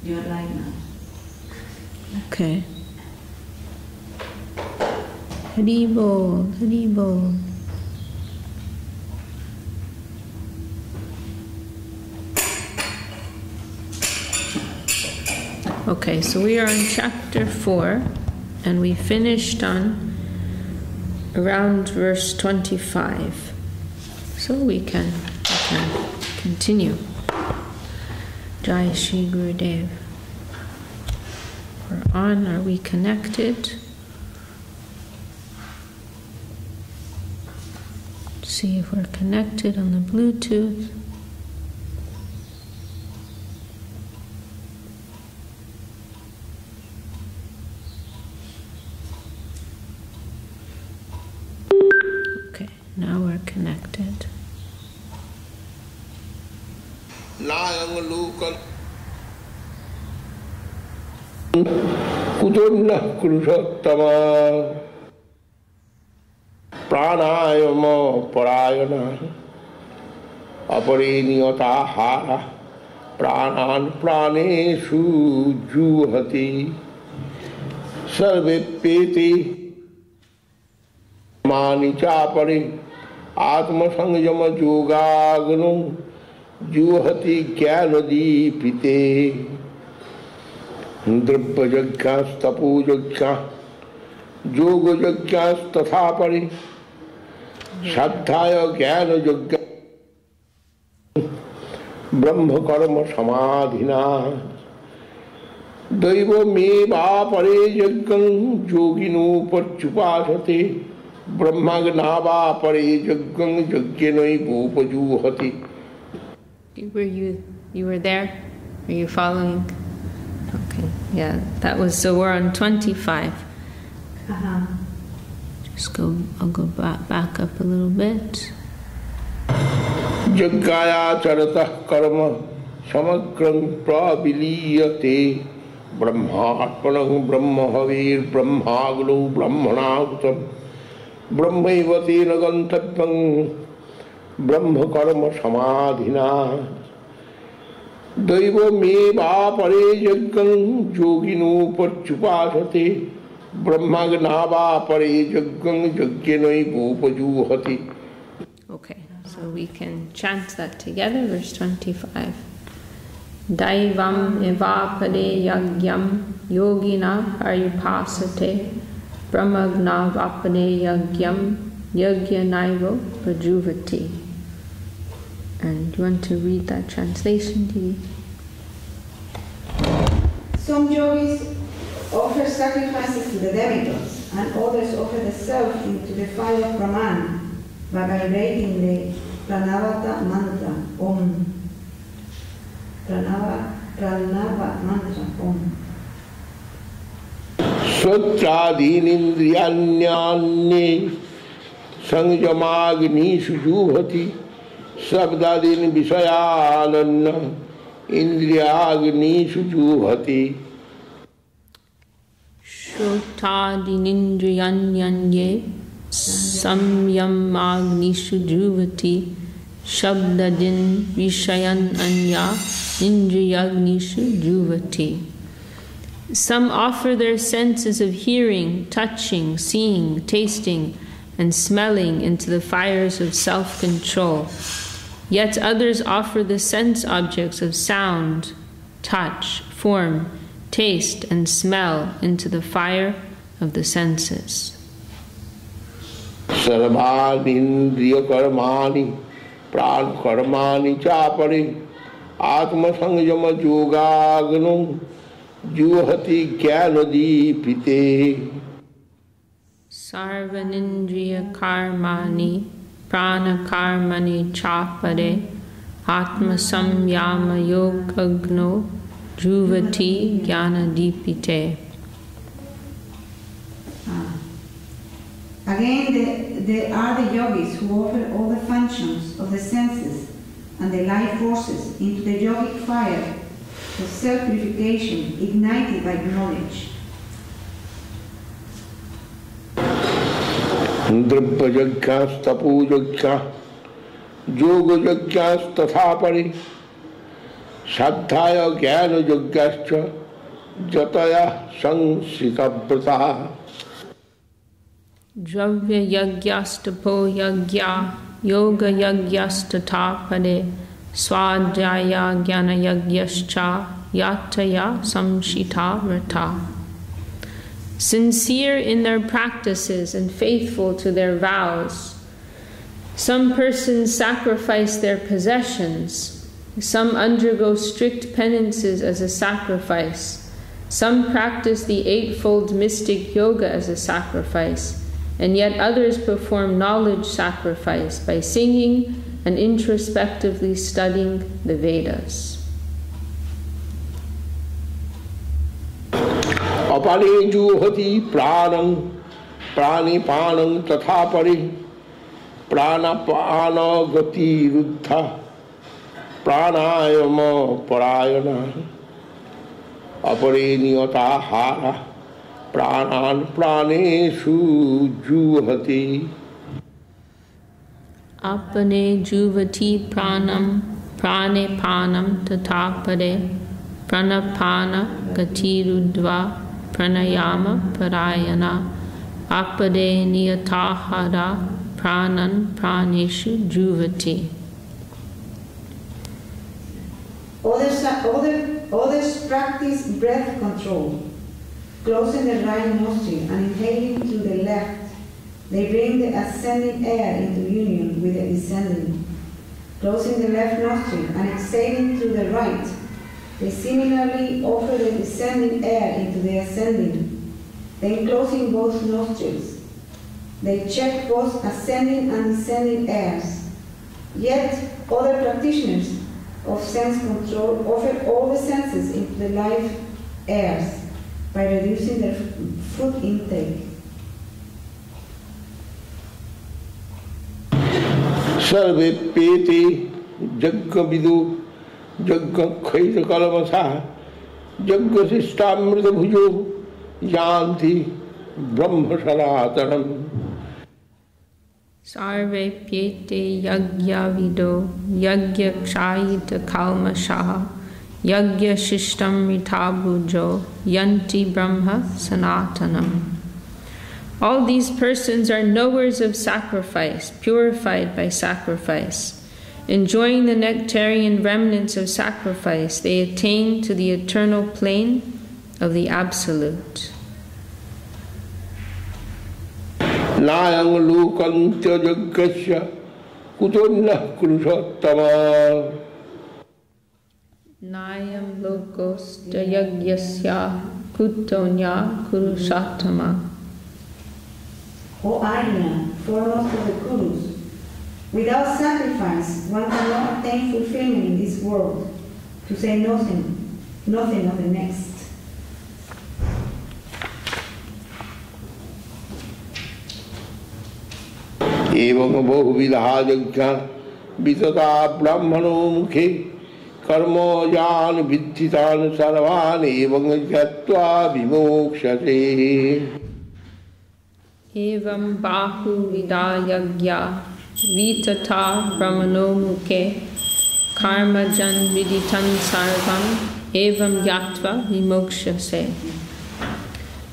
your life now. Okay. Haribol, Haribol. Okay, so we are in chapter 4, and we finished on around verse 25. So we can continue. Jai Shri Gurudev. We're on. Are we connected? See if we're connected on the Bluetooth. Okay, now we're connected. Kutunna Kurushottama Pranayama Parayana Apareniyata Hara Pranan Praneshu Juhati Sarve Peti Mani Chapari Atma Sangyama Jogaganu Juhati Kyanadi Pite Drupajaghyas tapujaghyas yogajaghyas tathapari Saddhaya jnana yagya Brahma karma samadhina Daiva me vapare yagyam yoginu parchupasate Brahma gna vapare yagyam yagyanai bhupajuhati. You were there? Are you following? Okay, yeah, that was, so we're on 25. I'll go back up a little bit. Jaggaya charata karma samagram prabiliyate brahmatmanam brahmahavir brahmaglu brahmanagutam brahmaivati nagantatvam brahma karma samadhina Daiva me vapare yagyam yoginu parchupasate Brahma gna vapare yagyam yagyanai bhupajuhati. Okay, so we can chant that together, verse 25. Daivam evapare yagyam yogina paripasate Brahma gna vapare yagyam yagyanaivo bhajuvati. And you want to read that translation, Didi? Some yogis offer sacrifices to the demigods, and others offer the self into the fire of Brahman by vibrating the Pranavata mantra Om. Pranava mantra Om. Svatradhinindriyanyanye sangjamagni sujubhati Sabdadin Vishayananna Indriyagni Sujubhati Shrotadinindriyanyanye Samyamagni Sujuvati Shabdadin Vishayananya Indriyagni Sujuvati. Some offer their senses of hearing, touching, seeing, tasting, and smelling into the fires of self-control. Yet others offer the sense objects of sound, touch, form, taste, and smell into the fire of the senses. Sarvadindriya karmani pran karmani chapari Atma sangyama yogagnu juhati jnanadipite. Sarvanindriya karmani prana karmani chapare atma samyama yogagno juvati jnanadipite. Again, there are the yogis who offer all the functions of the senses and the life forces into the yogic fire of self-purification ignited by knowledge. Drupajaghyas tapujaghyas yogajaghyas tathapari Saddhaya Jnana Yogyascha Jataya Sangsita Dravya Yagyastapo Yagya Yoga Yagyastata Pade Swadhyaya Jnana Yagyascha Yataya Samshita Vrata. Sincere in their practices and faithful to their vows, some persons sacrifice their possessions, some undergo strict penances as a sacrifice, some practice the eightfold mystic yoga as a sacrifice, and yet others perform knowledge sacrifice by singing and introspectively studying the Vedas. Apane juhati pranam pranipanam tathapari pranapana gati ruddha pranayama parayana apare niyata hara pranan praneshu juhati. Apane juvati pranam prane panam tathapare pranapana gatirudva pranayama parayana apade niyatahara pranan praneshu juvati. Others practice breath control, closing the right nostril and inhaling to the left. They bring the ascending air into union with the descending, closing the left nostril and exhaling to the right. They similarly offer the descending air into the ascending, then closing both nostrils. They check both ascending and descending airs. Yet other practitioners of sense control offer all the senses into the life airs by reducing their food intake. Sarve peti jagga vidu jagga khaita kalamasa jagga sistamrita bhujo yanti brahma sanatanam. Sarve pyete yagya vido yagya kshayita kalmasha yagya shishtam ritabhujo yanti brahma sanatanam. All these persons are knowers of sacrifice, purified by sacrifice. Enjoying the nectarian remnants of sacrifice, they attain to the eternal plane of the Absolute. Nayang lukantya jaggasya kutonna kurushottama. Nayam lokos jayagyasya kutonya kurushottama. O Arya, foremost of the Kurus, without sacrifice one cannot attain fulfillment in this world, to say nothing of the next. Evam bahuvidha yajna vitata brahmano mukhe karma jan vidhitan sarvan evam jatva vimokshate. Evam bahu vidayagya vitata brahmano mukhe karma jan viditan sarvam evam yatva vimokshase.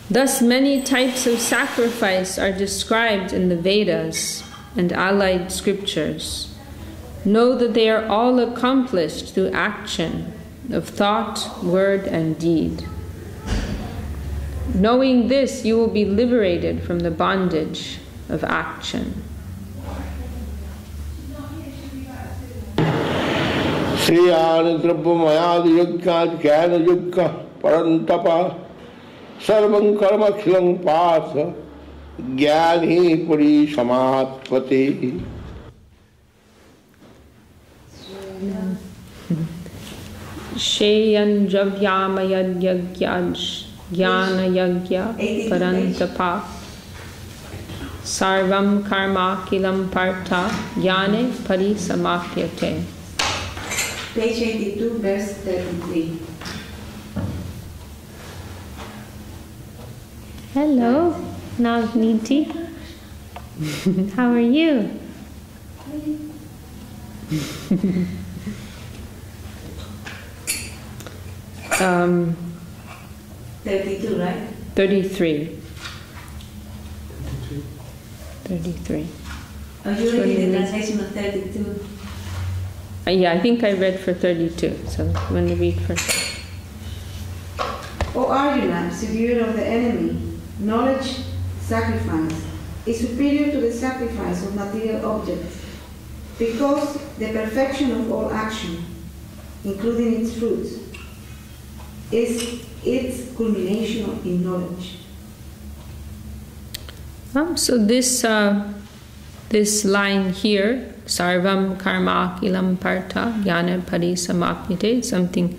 Thus many types of sacrifice are described in the Vedas and allied scriptures. Know that they are all accomplished through action of thought, word, and deed. Knowing this, you will be liberated from the bondage of action. Sriyana drabhamayadi yajna jnana yajna parantapa sarvam karma khilam partha jnani pari samatpate. Sheyan javyamayad yagyaj jnana yagya parantapa sarvam karma kilam partha jnane parisamapyate. Page 82, verse 33. Hello, Navniti. How are you? 32, right? 33. 33. Oh, you read the translation of 32? Yeah, I think I read for 32, so I'm going to read first. O Arjuna, subduer of the enemy, knowledge sacrifice is superior to the sacrifice of material objects, because the perfection of all action, including its fruits, is its culmination in knowledge. So this line here, Sarvam Karma Kilam Partha Jnana Parisamapyate, something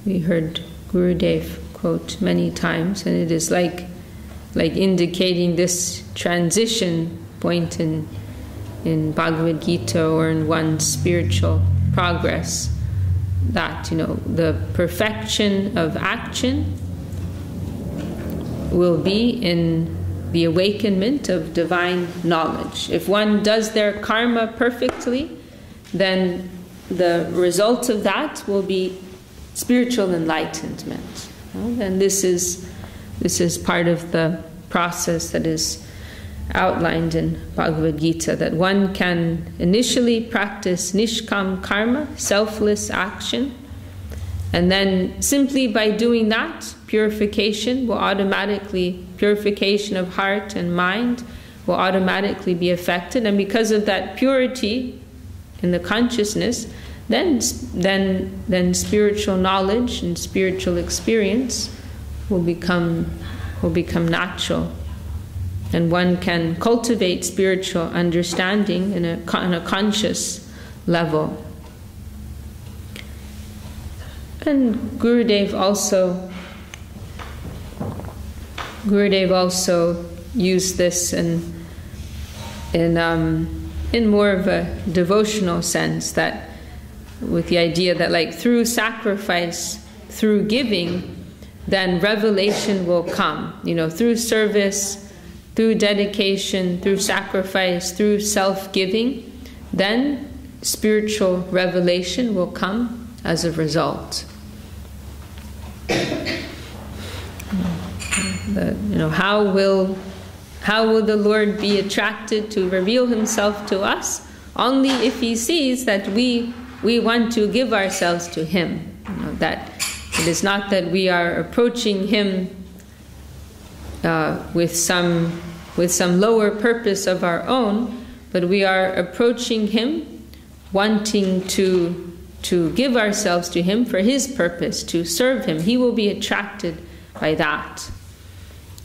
we heard Gurudev quote many times, and it is like indicating this transition point in Bhagavad-gita or in one's spiritual progress, that the perfection of action will be in the awakenment of divine knowledge. If one does their karma perfectly, then the result of that will be spiritual enlightenment. And this is part of the process that is outlined in Bhagavad-gita, that one can initially practice nishkam karma, selfless action, and then simply by doing that, purification of heart and mind will automatically be affected, and because of that purity in the consciousness, then spiritual knowledge and spiritual experience will become natural, and one can cultivate spiritual understanding in a conscious level. And Gurudev also used this in more of a devotional sense, that with the idea that through sacrifice, through giving, then revelation will come. Through service, through dedication, through sacrifice, through self-giving, then spiritual revelation will come as a result. How will the Lord be attracted to reveal Himself to us? Only if He sees that we want to give ourselves to Him. That it is not that we are approaching Him with some lower purpose of our own, but we are approaching Him wanting to give ourselves to Him for His purpose, to serve Him. He will be attracted by that.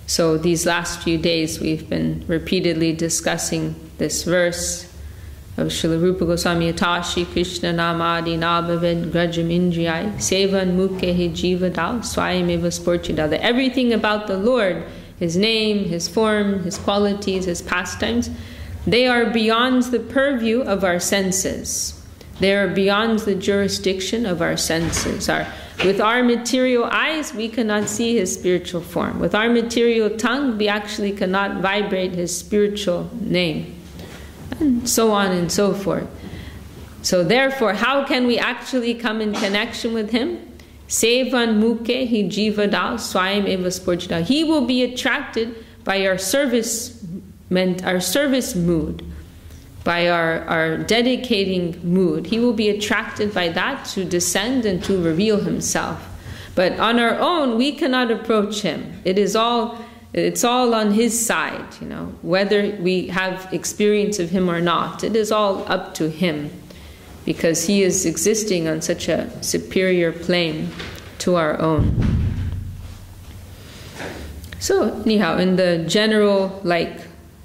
So these last few days we've been repeatedly discussing this verse of Srila Rupa Goswami Atashi Krishna Namadi Nabhavid Grajam Indriyai Sevan Mukhe Jivadal Swayameva Sporchidal. That everything about the Lord, His name, His form, His qualities, His pastimes, they are beyond the purview of our senses. They are beyond the jurisdiction of our senses. With our material eyes, we cannot see His spiritual form. With our material tongue, we actually cannot vibrate His spiritual name. And so on and so forth. So therefore, how can we actually come in connection with Him? Sevan Mukhe Hi Jivadal Swayam Eva Sporchidal. He will be attracted by our service mood, by our dedicating mood. He will be attracted by that to descend and to reveal Himself. But on our own, we cannot approach Him. It's all on His side, whether we have experience of Him or not. It is all up to Him, because He is existing on such a superior plane to our own. So anyhow, in the general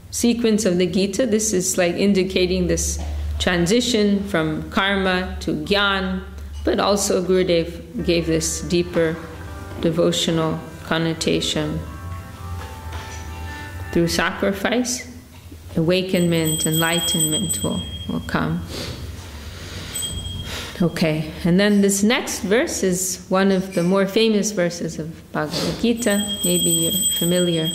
sequence of the Gita, this is indicating this transition from karma to jnana, but also Gurudev gave this deeper devotional connotation. Through sacrifice, awakenment, enlightenment will come. Okay, and then this next verse is one of the more famous verses of Bhagavad-gita. Maybe you're familiar.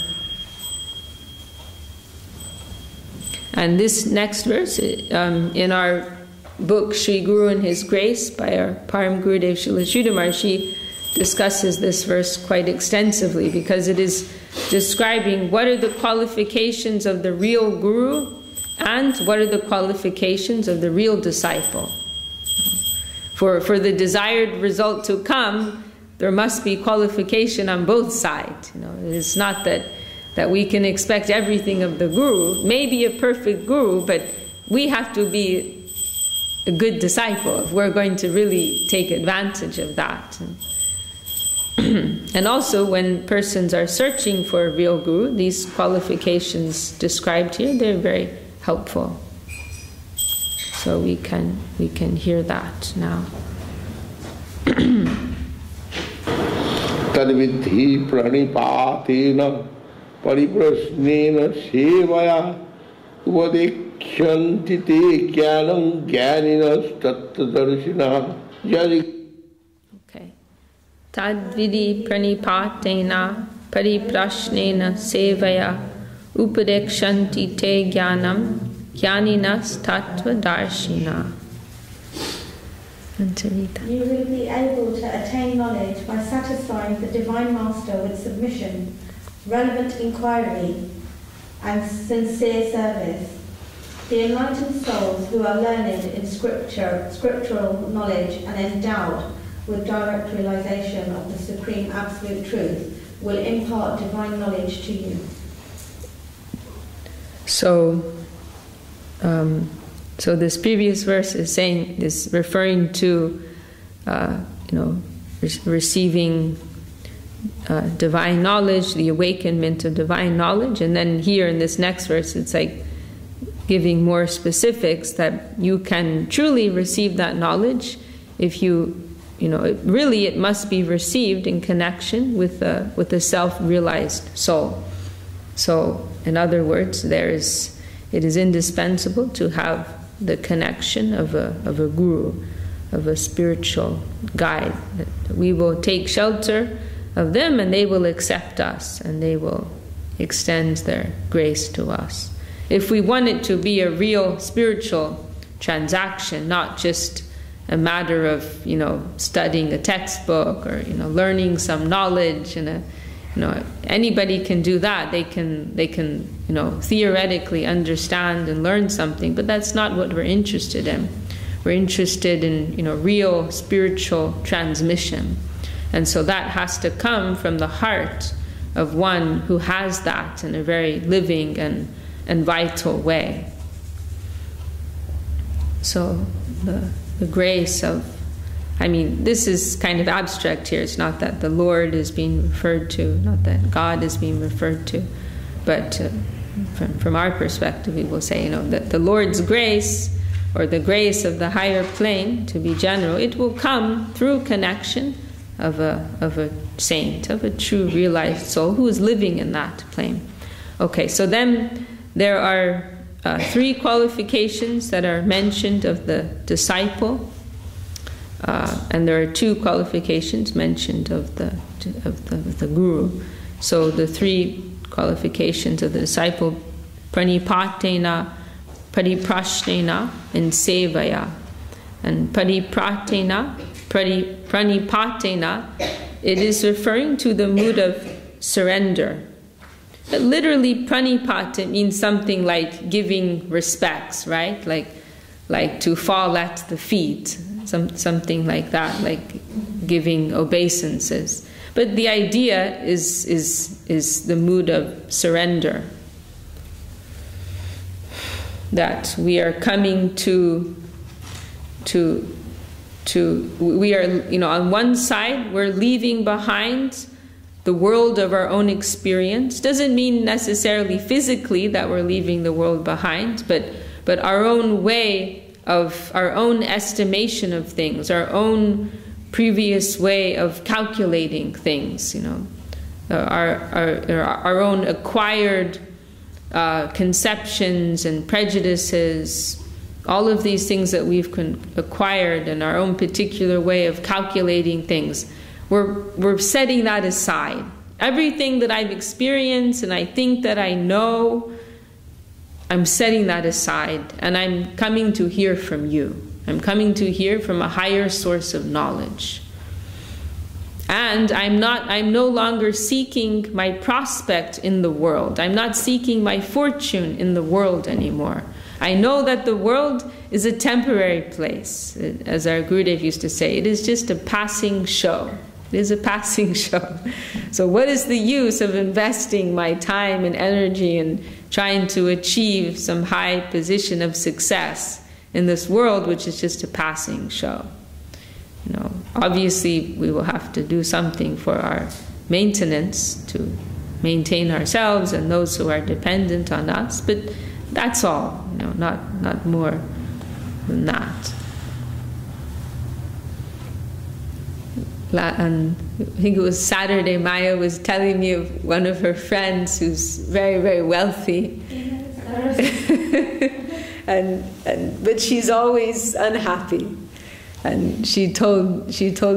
And this next verse, in our book Sri Guru and His Grace by our Param Gurudev Srila Sridhar Maharshi, discusses this verse quite extensively, because it is describing what are the qualifications of the real guru and what are the qualifications of the real disciple. For the desired result to come, there must be qualification on both sides. It's not that we can expect everything of the guru. Maybe a perfect guru, but we have to be a good disciple if we're going to really take advantage of that. And also, when persons are searching for a real guru, these qualifications described here, they're very helpful. So we can hear that now. Tadvidhi pranipatena pariprasnena sevaya upadekshyanti te jnanam jnaninas tattadarshina jadi. Okay. Tadvidhi pranipatena pariprasnena sevaya upadekshanti te jnanam jnaninas tattvadarshina. You will be able to attain knowledge by satisfying the Divine Master with submission, relevant inquiry, and sincere service. The enlightened souls who are learned in scriptural knowledge and endowed with direct realization of the supreme absolute truth will impart divine knowledge to you. So this previous verse is referring to, receiving divine knowledge, the awakenment of divine knowledge, and then here in this next verse, it's like giving more specifics that you can truly receive that knowledge if it must be received in connection with the self-realized soul. So, in other words, it is indispensable to have the connection of a guru, of a spiritual guide. We will take shelter of them and they will accept us and they will extend their grace to us. If we want it to be a real spiritual transaction, not just a matter of studying a textbook or learning some knowledge, anybody can do that. They can theoretically understand and learn something, but that's not what we're interested in. We're interested in real spiritual transmission, and so that has to come from the heart of one who has that in a very living and vital way. So the grace of, this is kind of abstract here. It's not that the Lord is being referred to, not that God is being referred to, but from our perspective, we will say, that the Lord's grace, or the grace of the higher plane, to be general, it will come through connection of a saint, of a true realized soul who is living in that plane. Okay, so then there are 3 qualifications that are mentioned of the disciple. And there are 2 qualifications mentioned of the guru. So the 3 qualifications of the disciple: pranipatena, pariprasnena, and sevaya. And pranipatena, it is referring to the mood of surrender. But literally, pranipata means something like giving respects, right? Like to fall at the feet. Something like that, like giving obeisances. But the idea is the mood of surrender. That we are coming to we are, on one side, we're leaving behind the world of our own experience. Doesn't mean necessarily physically that we're leaving the world behind, but our own way of our own estimation of things, our own previous way of calculating things, our own acquired conceptions and prejudices, all of these things that we've acquired in our own particular way of calculating things, we're setting that aside. Everything that I've experienced and I think that I know, I'm setting that aside, and I'm coming to hear from you. I'm coming to hear from a higher source of knowledge. And I'm no longer seeking my prospect in the world. I'm not seeking my fortune in the world anymore. I know that the world is a temporary place. As our Gurudev used to say, it is just a passing show. It is a passing show. So what is the use of investing my time and energy in trying to achieve some high position of success in this world, which is just a passing show? You know, obviously we will have to do something for our maintenance to maintain ourselves and those who are dependent on us, but that's all, you know, not more than that. And I think it was Saturday, Maya was telling me of one of her friends who's very, very wealthy. But she's always unhappy. And she told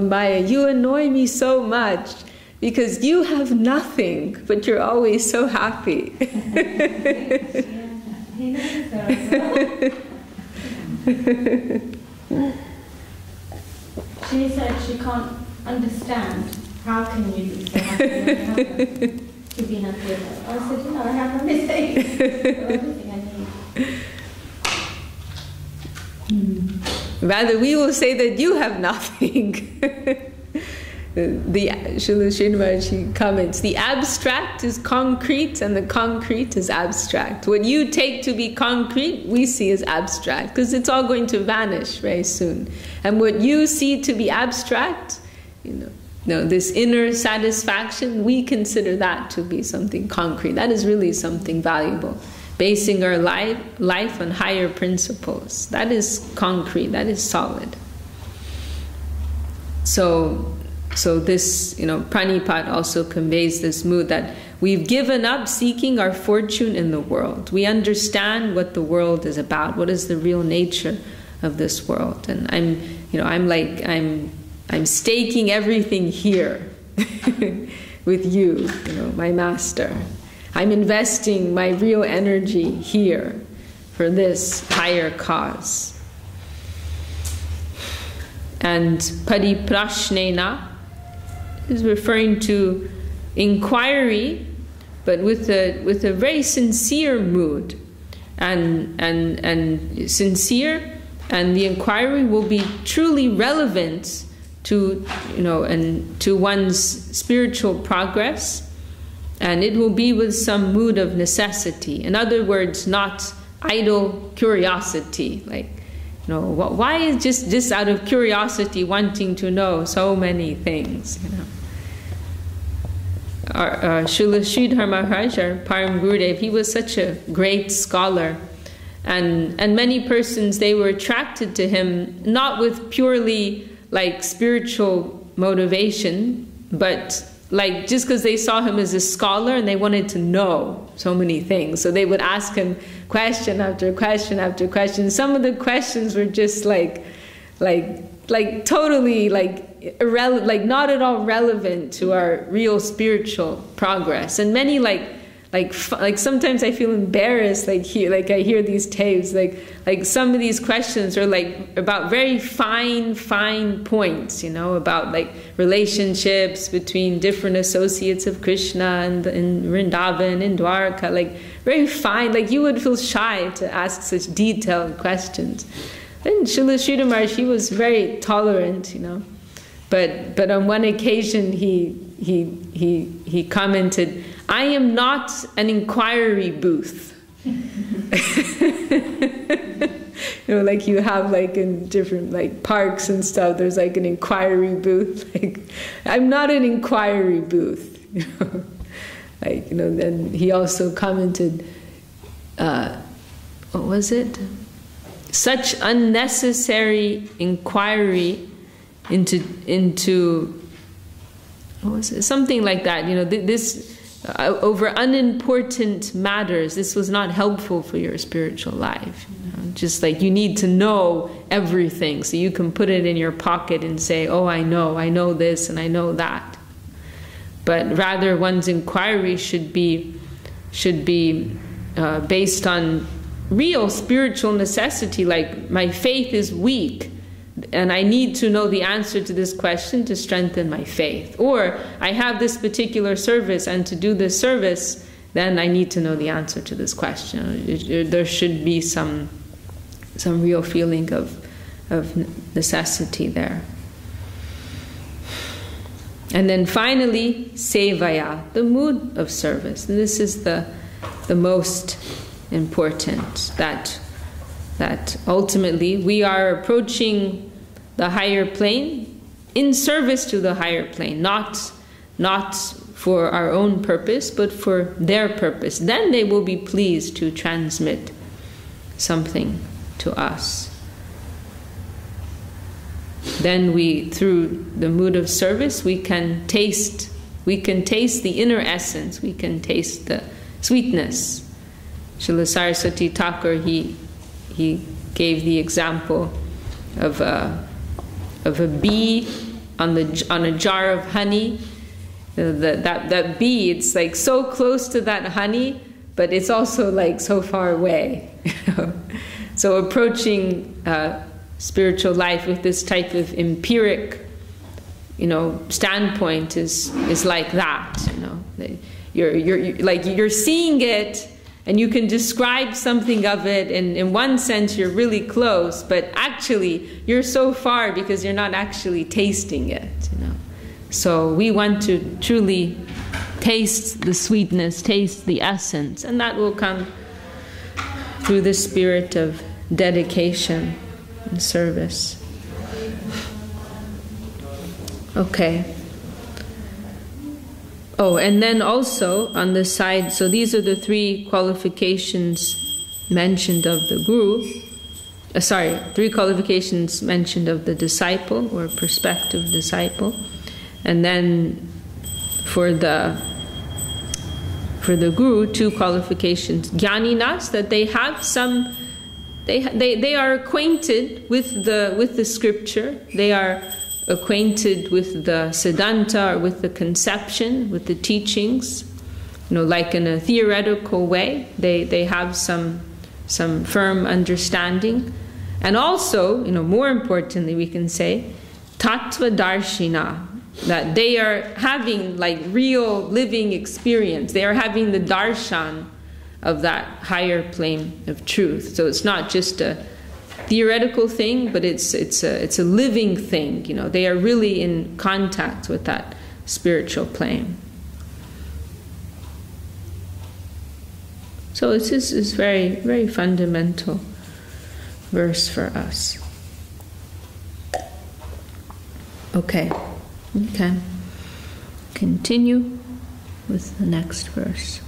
Maya, "You annoy me so much because you have nothing, but you're always so happy." She said she can't understand how can you be so happy when you have to be happy with her. I said, I have everything. Everything I need. Rather, we will say that you have nothing. Srila Srinivas comments, the abstract is concrete and the concrete is abstract. What you take to be concrete, we see as abstract, because it's all going to vanish very soon. And what you see to be abstract, this inner satisfaction, we consider that to be something concrete. That is really something valuable. Basing our life on higher principles. That is concrete, that is solid. So this, Pranipat also conveys this mood that we've given up seeking our fortune in the world. We understand what the world is about, what is the real nature of this world. And I'm staking everything here with you, my master. I'm investing my real energy here for this higher cause. And pariprashnena is referring to inquiry, but with a very sincere mood, and sincere, and the inquiry will be truly relevant to and to one's spiritual progress. And it will be with some mood of necessity. In other words, not idle curiosity. Like, why is just out of curiosity wanting to know so many things? Srila Sridhar Maharaj, our Param Gurudev, he was such a great scholar. And many persons, they were attracted to him, not with purely like spiritual motivation, but like just because they saw him as a scholar and they wanted to know so many things. So they would ask him question after question after question. Some of the questions were just like totally irrelevant, like not at all relevant to our real spiritual progress. And many like sometimes I feel embarrassed I hear these tapes like some of these questions are like about very fine points, about like relationships between different associates of Krishna and in Vrindavan, in Dwarka, like very fine, like you would feel shy to ask such detailed questions. And Srila Sridhar Maharaj, he was very tolerant, but on one occasion he commented, "I am not an inquiry booth." Like you have like in different like parks and stuff, there's like an inquiry booth. Like, I'm not an inquiry booth. Then he also commented, what was it? Such unnecessary inquiry into what was it? Something like that. This. Over unimportant matters, this was not helpful for your spiritual life. Just like you need to know everything so you can put it in your pocket and say, oh, I know this and I know that. But rather one's inquiry should be based on real spiritual necessity, like my faith is weak. and I need to know the answer to this question to strengthen my faith. Or I have this particular service, and to do this service, then I need to know the answer to this question. There should be some real feeling of necessity there. And then finally, sevaya, the mood of service. And this is the most important, that ultimately we are approaching the higher plane in service to the higher plane, not for our own purpose, but for their purpose. Then they will be pleased to transmit something to us. Then we, through the mood of service, we can taste the inner essence, we can taste the sweetness. Srila Saraswati Thakur, he gave the example of a bee on a jar of honey. That bee, it's like so close to that honey, but it's also like so far away. So approaching spiritual life with this type of empiric, standpoint is like that. You're seeing it, and you can describe something of it, and in one sense you're really close, but actually you're so far because you're not actually tasting it. So we want to truly taste the sweetness, taste the essence, and that will come through the spirit of dedication and service. Okay. Oh, and then also on the side, so these are the 3 qualifications mentioned of the guru. 3 qualifications mentioned of the disciple or prospective disciple. And then for the guru, 2 qualifications. Jnaninas, that they have some, they are acquainted with the scripture. They are acquainted with the siddhanta, or with the conception, with the teachings. Like in a theoretical way, they have some firm understanding. And also, more importantly, we can say, tattva darshina, that they are having like real living experience. They are having the darshan of that higher plane of truth. So it's not just a theoretical thing, but it's a living thing. They are really in contact with that spiritual plane. So this is very, very fundamental verse for us. Okay. We can continue with the next verse.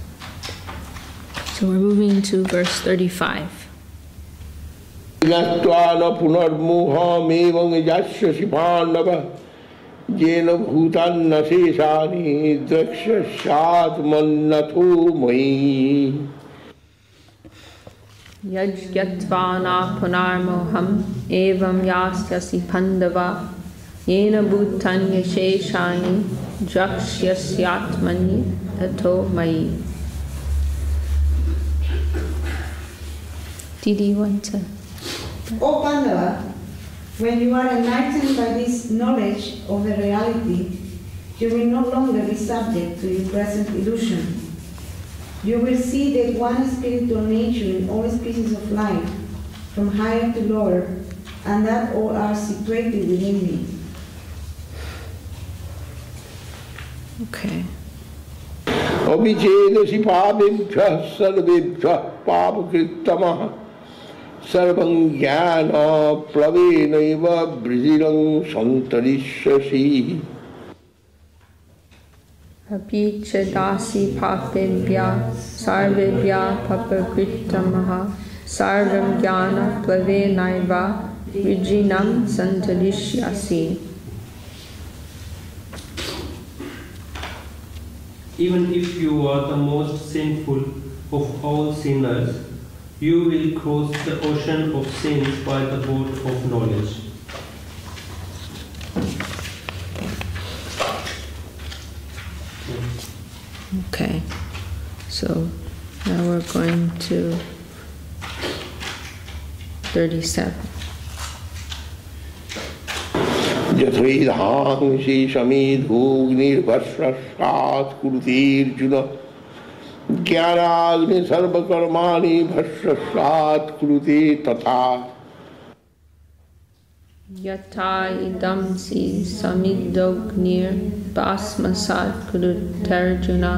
So we're moving to verse 35. Yatvana punarmuham evam yasyasi pandava jena bhutanna sesani drakshasatmannatho mai. Yajyatvana punarmuham evam yasyasi pandava Yena bhutanya sheshani drakshasyatmani tato mai. Did you want to? O Pandava, when you are enlightened by this knowledge of the reality, you will no longer be subject to your present illusion. You will see the one spiritual nature in all species of life, from higher to lower, and that all are situated within me. Okay. Abhichedasi pabibhya sarvebhya papakritamah sarvam jnana plavenaiva brijirang santarishasi. Abhichedasi papibhya sarvebhya papakritamaha sarvam jnana plavenaiva brijinam santarishyasi. Even if you are the most sinful of all sinners, you will cross the ocean of sins by the boat of knowledge. Okay, so now we're going to 37. यथैधांसि समेधोऽग्निर्भस्मसात् कुरुतेऽर्जुन ज्ञानाग्नि सर्वकर्माणि भस्मसात् कुरुते तथा Yata idamsi samidognir basmasat kurutarjuna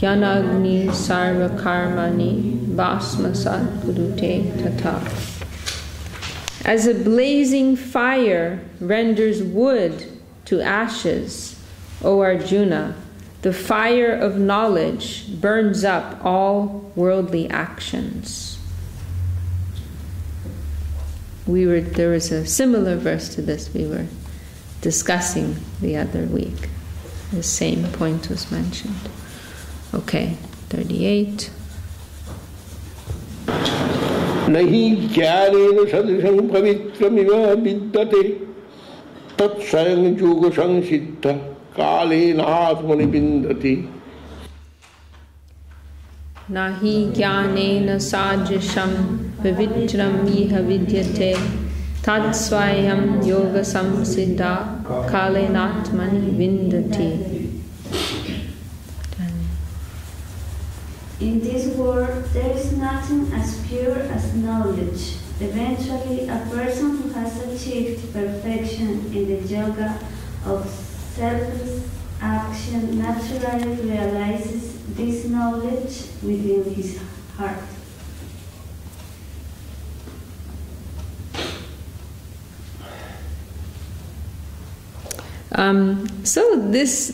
Jnanagni sarva karmani basmasat kurute tata. As a blazing fire renders wood to ashes, O Arjuna, the fire of knowledge burns up all worldly actions. There was a similar verse to this we were discussing the other week. The same point was mentioned. Okay, 38. Nahi jnanena sadrisam pavitrameva vidyate tat swayam yoga samsiddha kalena atmani vindati. Nahi jnanena sadrisam pavitram iha vidyate tat swayam yoga samsiddha kalenatmani vindati. In this world, there is nothing as pure as knowledge. Eventually, a person who has achieved perfection in the yoga of selfless action naturally realizes this knowledge within his heart. So this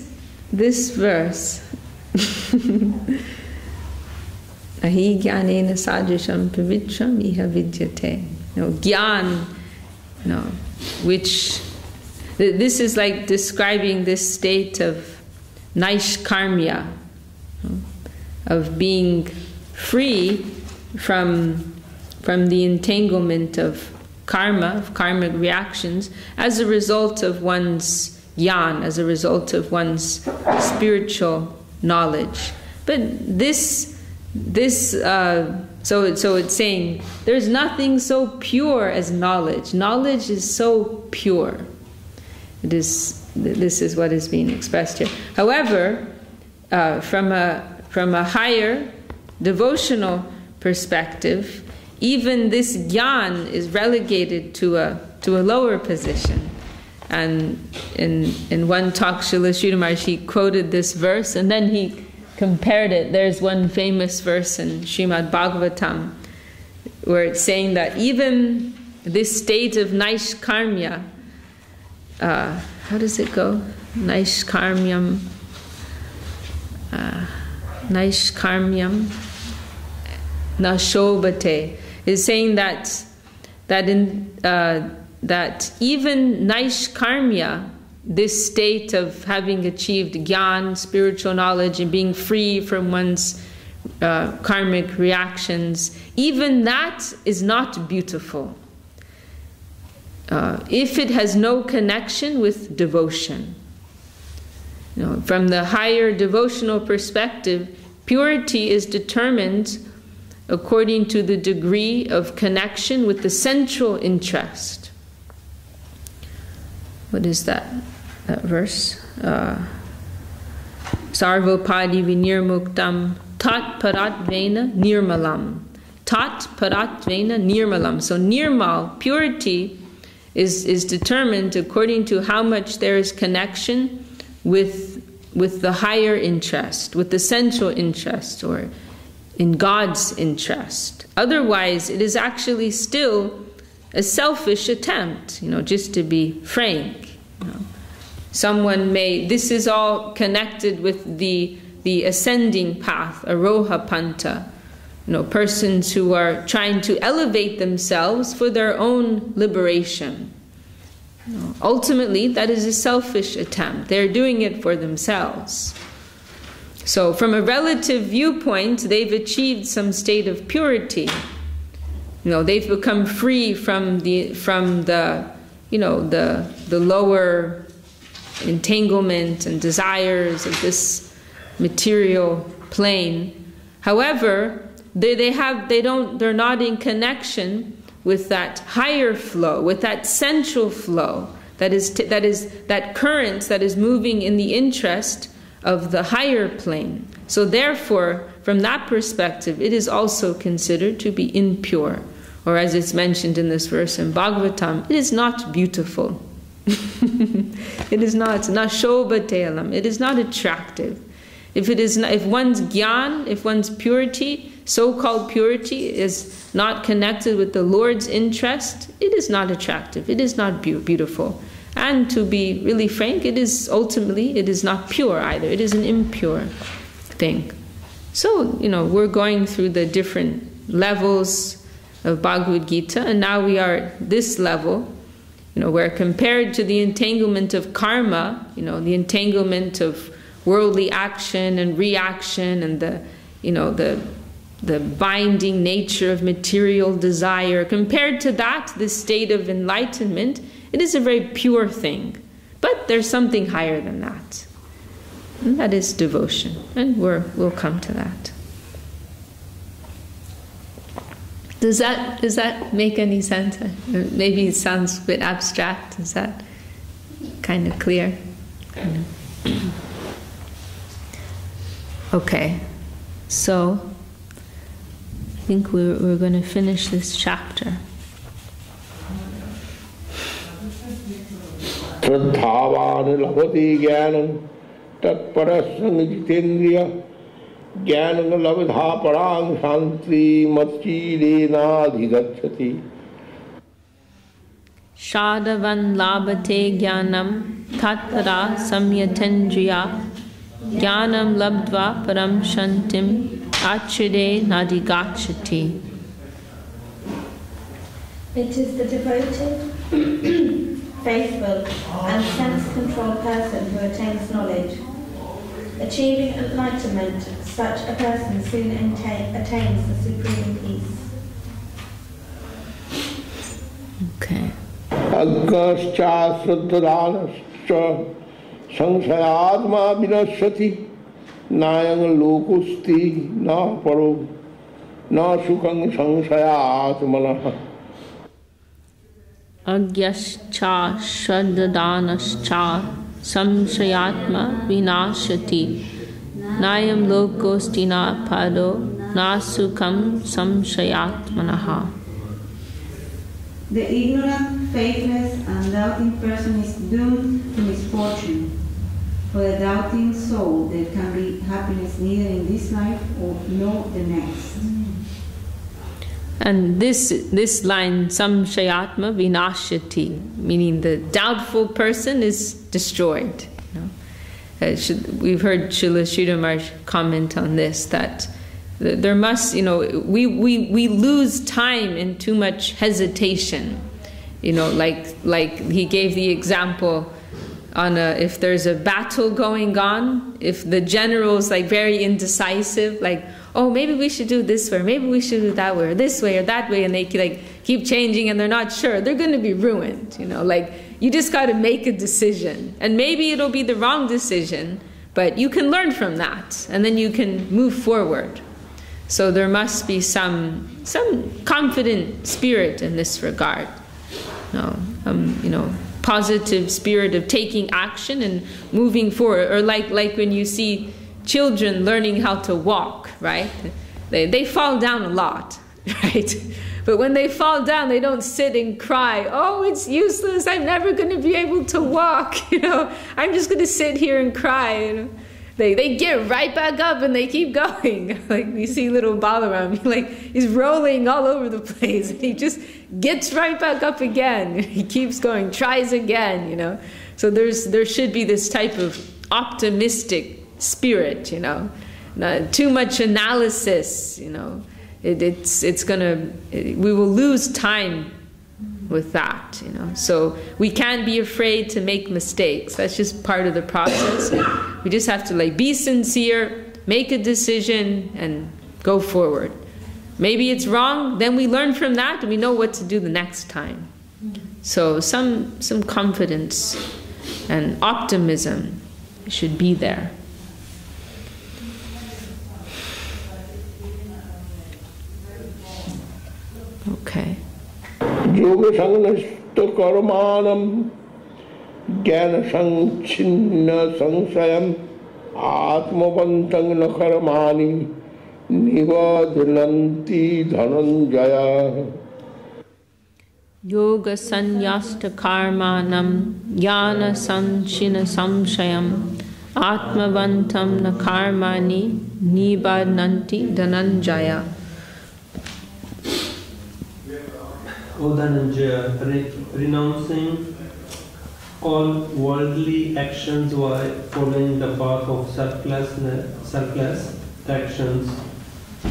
verse, Ahi jnanena sadrisham pavitram iha vidyate. Gyan, which this is like describing this state of naishkarmya, of being free from the entanglement of karma, of karmic reactions, as a result of one's jnana, as a result of one's spiritual knowledge. But so it's saying there's nothing so pure as knowledge. Knowledge is so pure. This is what is being expressed here. However, from a higher devotional perspective, even this jnana is relegated to a lower position. And in one talk, Srila Sridhar Maharaj quoted this verse, and then he compared it. There's one famous verse in Srimad Bhagavatam where it's saying that even this state of naishkarmya, how does it go? Naishkarmyam nashobhate, is saying that even naishkarmya, this state of having achieved jnana, spiritual knowledge, and being free from one's karmic reactions, even that is not beautiful if it has no connection with devotion. From the higher devotional perspective, purity is determined according to the degree of connection with the central interest. What is that verse? Sarvopadi vinirmuktam tat paratvena nirmalam. Tat paratvena nirmalam. So nirmal, purity, is determined according to how much there is connection with the higher interest, with the central interest, or in God's interest. Otherwise, it is actually still a selfish attempt, just to be frank. Someone this is all connected with the ascending path, aroha panta. Persons who are trying to elevate themselves for their own liberation. Ultimately, that is a selfish attempt. They're doing it for themselves. So from a relative viewpoint, they've achieved some state of purity. They've become free from the lower entanglement and desires of this material plane. However, they're not in connection with that higher flow, with that central flow that current that is moving in the interest of the higher plane. So therefore, from that perspective, it is also considered to be impure. Or as it's mentioned in this verse in Bhagavatam, it is not beautiful. It is not. It's not shobhatelam. It is not attractive. If one's gyan, if one's purity, so-called purity, is not connected with the Lord's interest, it is not attractive. It is not beautiful. And to be really frank, it is not pure either. It is an impure thing. So, we're going through the different levels of Bhagavad-gita, and now we are at this level, where compared to the entanglement of karma, the entanglement of worldly action and reaction and the binding nature of material desire, compared to that, this state of enlightenment, it is a very pure thing. But there's something higher than that. And that is devotion. And we'll come to that. Does that make any sense? Maybe it sounds a bit abstract. Is that kind of clear? Okay. So I think we're going to finish this chapter. Shraddhavan labhati jnanam tatparasang jitendriya jnanam labdha parang shanti matchidena adhigacchati. Shadavan labhate jnanam tatpara samyatendriya jnanam labdva param shantim achide nadigachati. It is the devoted, faithful and sense-controlled person who attains knowledge. Achieving enlightenment, such a person soon attains the supreme peace. Okay. Aggascha sraddhadanascha sangsayatma vinashyati nayang lokusti na paro na sukhang sangsayatmana. Agyascha shraddhadanascha samshayatma vinashati nayam lokostina pado nasukam samshayatmanaha. The ignorant, faithless, and doubting person is doomed to misfortune. For the doubting soul, there can be happiness neither in this life nor the next. And this line, samshayatma vinashyati, meaning the doubtful person is destroyed. We've heard Srila Sridhar Maharaj comment on this, that there must, we lose time in too much hesitation. Like he gave the example on if there's a battle going on, if the general's very indecisive, oh, maybe we should do this way, or maybe we should do that way, or this way or that way, and they keep changing and they're not sure, they're going to be ruined. You just got to make a decision, and maybe it'll be the wrong decision, but you can learn from that, and then you can move forward. So there must be some confident spirit in this regard. Positive spirit of taking action and moving forward. Or like when you see children learning how to walk, right? They fall down a lot, right? But when they fall down, they don't sit and cry, oh, it's useless, I'm never going to be able to walk, I'm just going to sit here and cry. They get right back up and they keep going. You see little Balaram, he's rolling all over the place, and he just gets right back up again. He keeps going, tries again, So there should be this type of optimistic spirit, Not too much analysis, it's gonna, we will lose time with that, So we can't be afraid to make mistakes. That's just part of the process. We just have to be sincere, make a decision, and go forward. Maybe it's wrong, then we learn from that and we know what to do the next time. So some confidence and optimism should be there. Okay. Yoga sangnashta karmanam ज्ञान संचिन्न संशयम आत्मवंतं न कर्माणि निबध्नन्ति Dhananjay. Yoga sanyasta karmanam jnana sanchina samshayam atmavantam na karmani nibadnanti dhananjaya. O Dhananjaya, renouncing all worldly actions while following the path of selfless actions,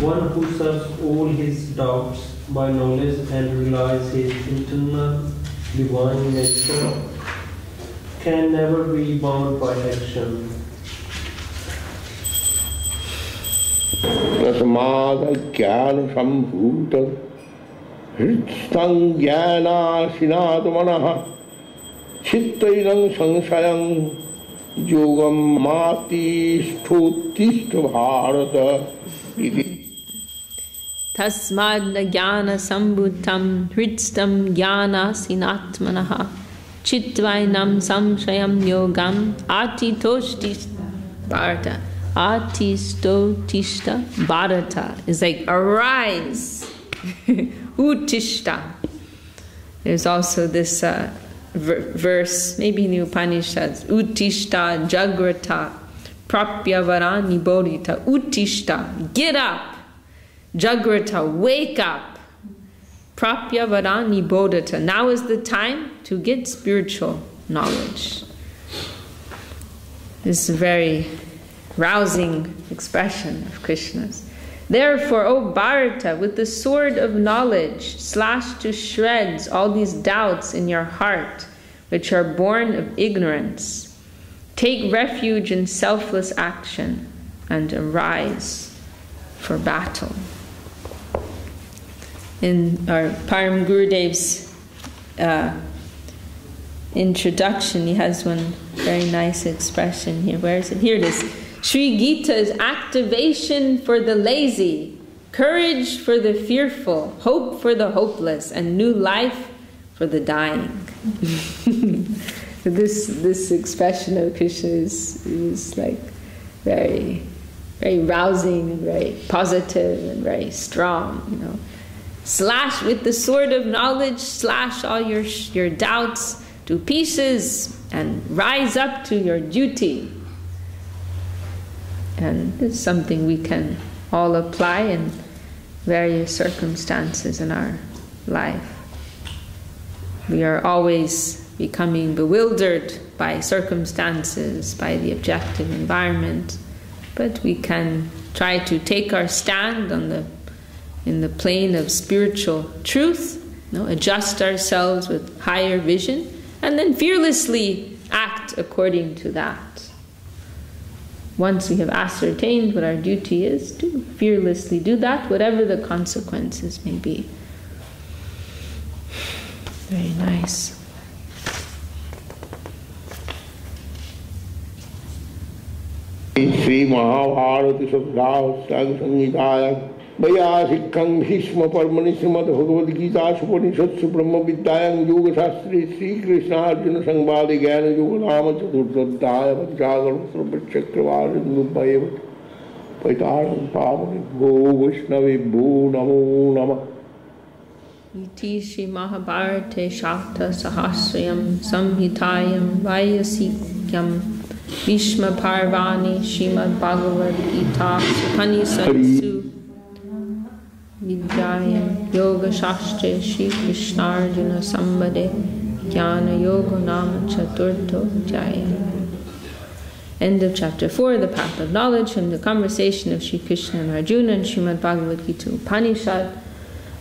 one who serves all his doubts by knowledge and realize his internal divine nature can never be bound by action. तस्माद् ज्ञान संभूत हृत्स्थं ज्ञानासिनात् मनः चित्तैनं संशयं योगं मातिष्ठोत्तिष्ठ भारत इति। Tasmad jnana sambhutam hridstam jnana sinatmanaha chitvainam samshayam yogam atitostishta bharata. Atistotishta bharata is like arise. Utishta. There's also this verse, maybe in the Upanishads. Utishta jagrata prapyavarani bodhita. Utishta, get up. Jagrata, wake up. Prapyavarani bodhita. Now is the time to get spiritual knowledge. This is a very rousing expression of Krishna's. Therefore, O Bharata, with the sword of knowledge, slash to shreds all these doubts in your heart, which are born of ignorance. Take refuge in selfless action and arise for battle. In our Param Gurudev's introduction, he has one very nice expression here. Where is it? Here it is. Sri Gita is activation for the lazy, courage for the fearful, hope for the hopeless, and new life for the dying. This expression of Krishna is like very, very rousing and very positive and very strong, you know. Slash with the sword of knowledge, slash all your doubts to pieces and rise up to your duty. And it's something we can all apply in various circumstances in our life. We are always becoming bewildered by circumstances, by the objective environment, but we can try to take our stand in the plane of spiritual truth, adjust ourselves with higher vision, and then fearlessly act according to that. Once we have ascertained what our duty is, to fearlessly do that, whatever the consequences may be. Very nice. Sri Mahabharati Sadhya Samhitaya Vyasikham Bhishma Parmani Srimad Bhagavad-gita Upanishadsu Brahma Vidyayam Yoga Shastri Sri Krishna Arjuna Samvadi Jnana Yoga Nama Chaturtadhyaya Vajjagaram Sarvachakravadi Nubhayeva Paitaram Pavani Go Vaishnavi Bho Namo Namah. Iti Shri Mahabharate Shakta Sahasrayam Samhitayam Vyasikham Bhishma Parvani Srimad Bhagavad-gita Upanishadsu Vidyayam Yoga Shastre Shri Krishna Arjuna Sambade Jnana Yoga Nama Chaturto Jaya. End of chapter 4, the path of knowledge, from the conversation of Shri Krishna and Arjuna and Srimad Bhagavad-gita Upanishad,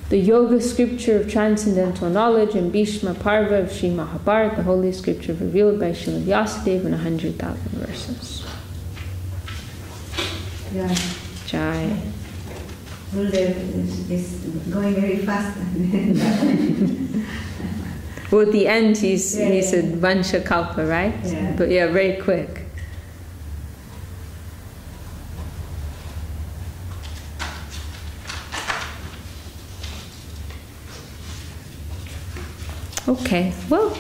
the Yoga scripture of transcendental knowledge, and Bhishma Parva of Sri Mahabharata, the holy scripture revealed by Srimad Vyasadeva in 100,000 verses. Yeah. Jai. Gurudev is going very fast. Well, at the end he said Vanshakalpa, right? Yeah. But yeah, very quick. Okay, well,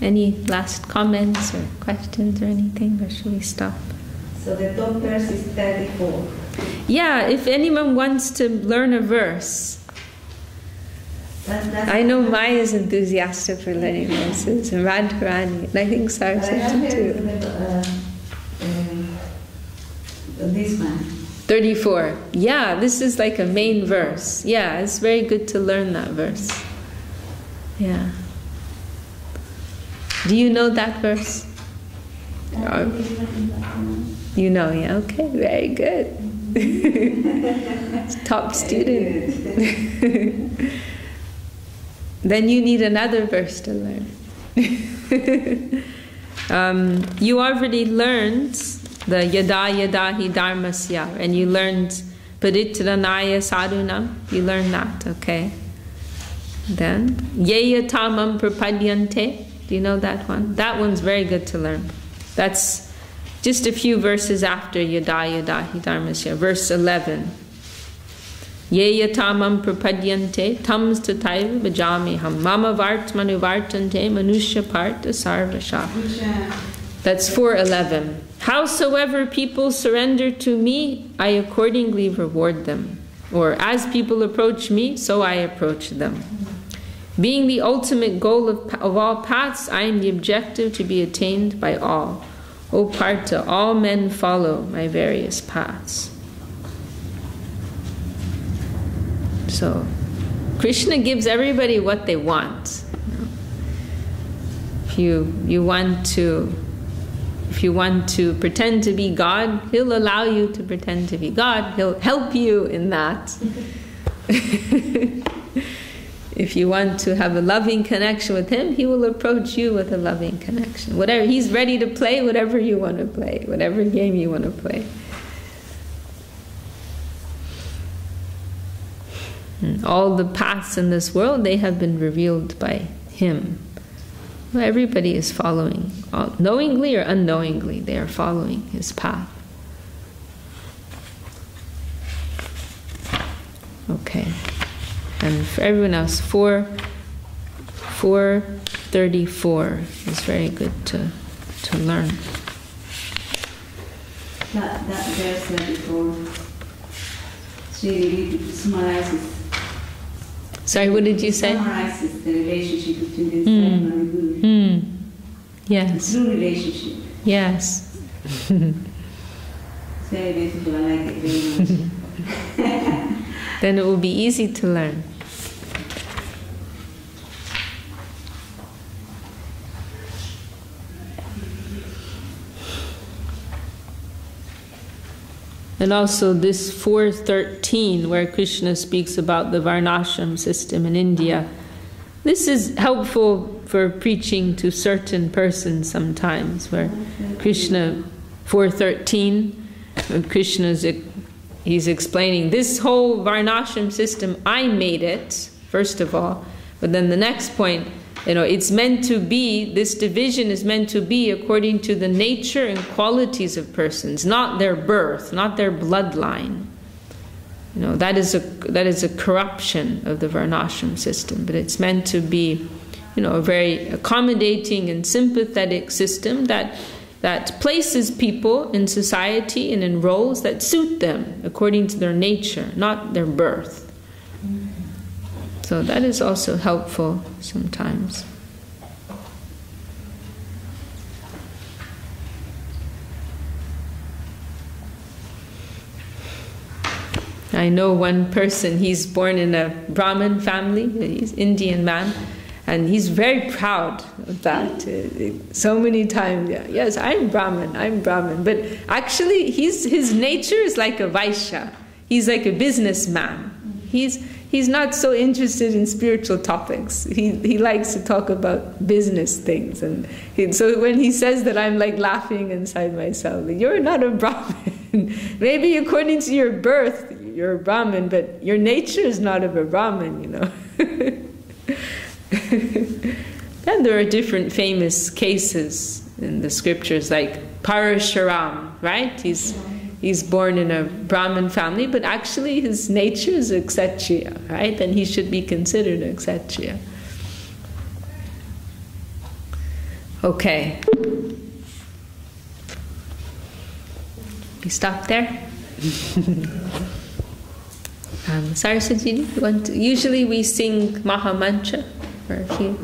Any last comments or questions or anything, or should we stop? So the top verse is 34. Yeah, if anyone wants to learn a verse. I know Maya is enthusiastic for learning verses, and Radharani, and I think Saraswati too. This one. 34. Yeah, this is like a main verse. Yeah, it's very good to learn that verse. Yeah. Do you know that verse? You know, yeah, okay, very good. Top student. Then you need another verse to learn. You already learned the yada yada hi dharmasya, and you learned paritranaya sadhunam. You learned that, okay? Then yeya tamam prapadyante. Do you know that one? That one's very good to learn. That's just a few verses after yada yada hi dharmasya. Verse 11. Yeya tamam prapadyante tams tataiva bhajamiham mama vartmanu vartante manusya partha sarvasha. That's 4:11. Howsoever people surrender to me, I accordingly reward them. Or as people approach me, so I approach them. Being the ultimate goal of all paths, I am the objective to be attained by all. O Partha, all men follow my various paths. So, Krishna gives everybody what they want. If you want to pretend to be God, He'll allow you to pretend to be God. He'll help you in that. If you want to have a loving connection with Him, He will approach you with a loving connection. Whatever He's ready to play, whatever you want to play, whatever game you want to play. All the paths in this world, they have been revealed by Him. Well, everybody is following, knowingly or unknowingly, they are following His path. Okay. And for everyone else, 4:34 is very good to learn. That verse 34 really summarizes. Sorry, what did you say? Summarizes the relationship between the disciple and the Guru. Yes. The true relationship. Yes. It's very beautiful. I like it very much. Then it will be easy to learn. And also this 4:13, where Krishna speaks about the Varnashram system in India. This is helpful for preaching to certain persons sometimes, where Krishna, 4:13, he's explaining this whole Varnashram system, I made it, first of all. But then the next point, it's meant to be, this division is meant to be according to the nature and qualities of persons, not their birth, not their bloodline. That is a corruption of the Varnashram system, but it's meant to be, a very accommodating and sympathetic system that places people in society and in roles that suit them according to their nature, not their birth. So that is also helpful sometimes. I know one person, he's born in a Brahmin family, he's an Indian man, and he's very proud of that. So many times, yes, I'm Brahmin. But actually, his nature is like a Vaishya. He's like a businessman. He's not so interested in spiritual topics. He likes to talk about business things. And so when he says that, I'm like laughing inside myself. You're not a Brahmin. Maybe according to your birth, you're a Brahmin, but your nature is not of a Brahmin, And there are different famous cases in the scriptures, like Parashuram, right? He's born in a Brahmin family, but actually his nature is a Kshatriya, right? And he should be considered a Kshatriya. Okay. We stop there. Saraswati, you want to, usually we sing Maha Mantra for a few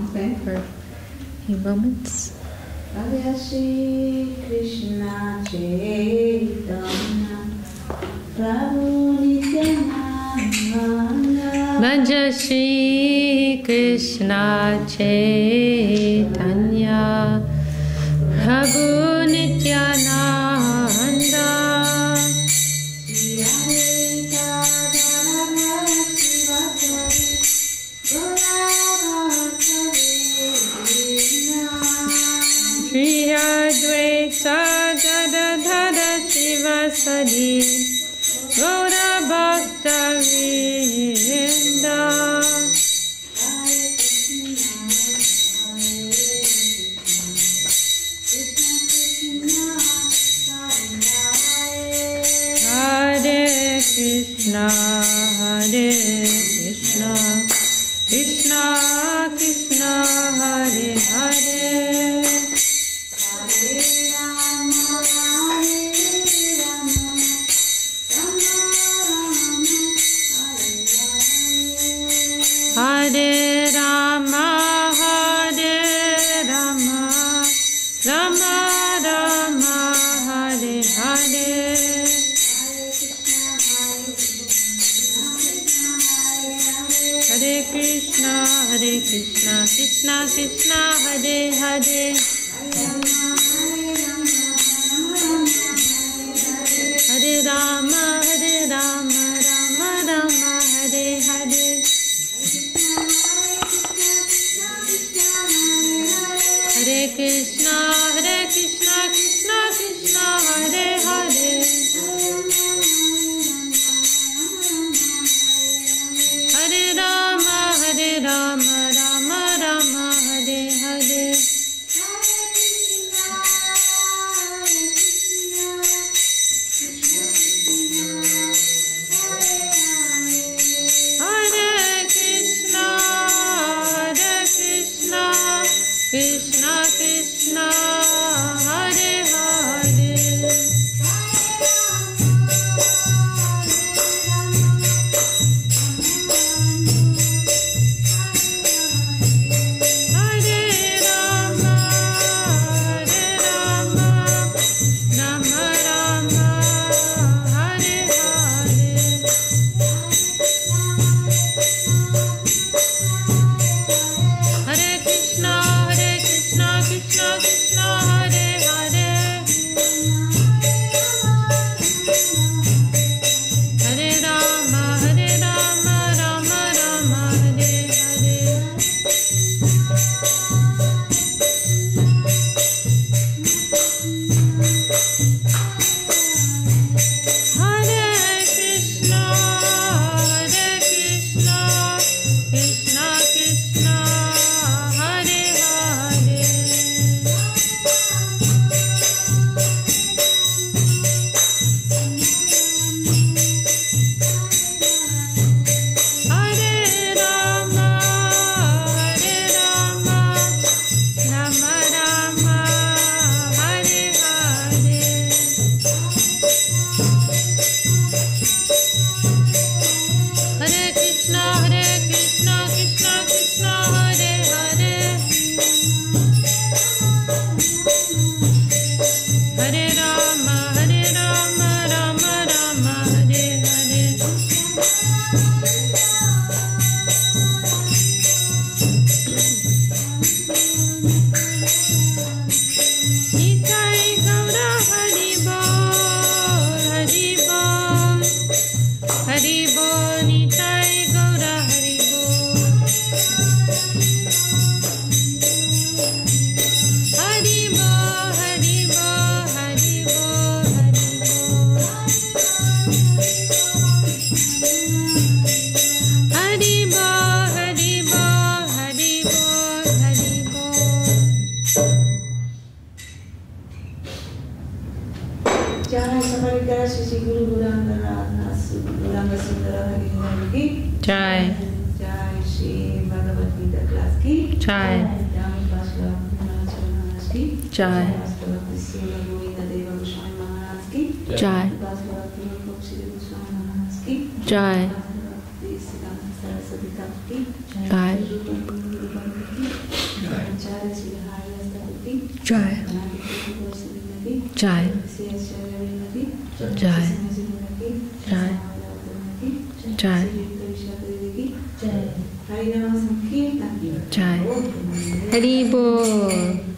moments. Hare Shri Krishna Chaitanya Prabhu Nityananda Bhaja Shri Krishna Chaitanya Prabhu Nityananda Shri Advaita Gadadhara Shivasadi Gaura Bhakta Vrinda Hare Krishna Krishna Krishna Hare Hare Hare Rama, Hare Rama, Rama Rama, Hare Hare. Hare Krishna, Krishna Krishna, Hare Hare. Hare Rama, Rama Rama, Hare Hare. Hare Krishna, Krishna Krishna, Hare Hare. Hare Rama, Rama Rama, Hare Hare. Krishna Krishna, Hare Hare. Hare Rama, Rama Rama, Hare Hare. Hare Krishna, Krishna Krishna, Hare Hare. Hare Rama, Rama Rama, Hare Hare. Hare Krishna, Krishna Krishna, Hare Hare. Hare Rama, Rama Rama, Hare Hare. Hare Krishna, Krishna Krishna, Hare Hare. Hare Rama, Rama Rama, Hare Hare. Nitai Gaura Hari Bol, Hari Bol, Hari Bol, Nitai Gaura Hari Bol. Hari Bol, Hari Bol, Hari Bol, Hari Bol. Hari Bol, Hari Bol, Hari Bol, Hari Bol. Jai Samarika Shri Guru Guranga Sundara Hari Hari Ki Jai. Jai Shri Bhagavad-gita class Ki Jai. Jai Bhagavad-gita Jai. Jai. Jai. Jai. Jai. Jai. Jai. Jai. Jai. Jai. Hari Bol.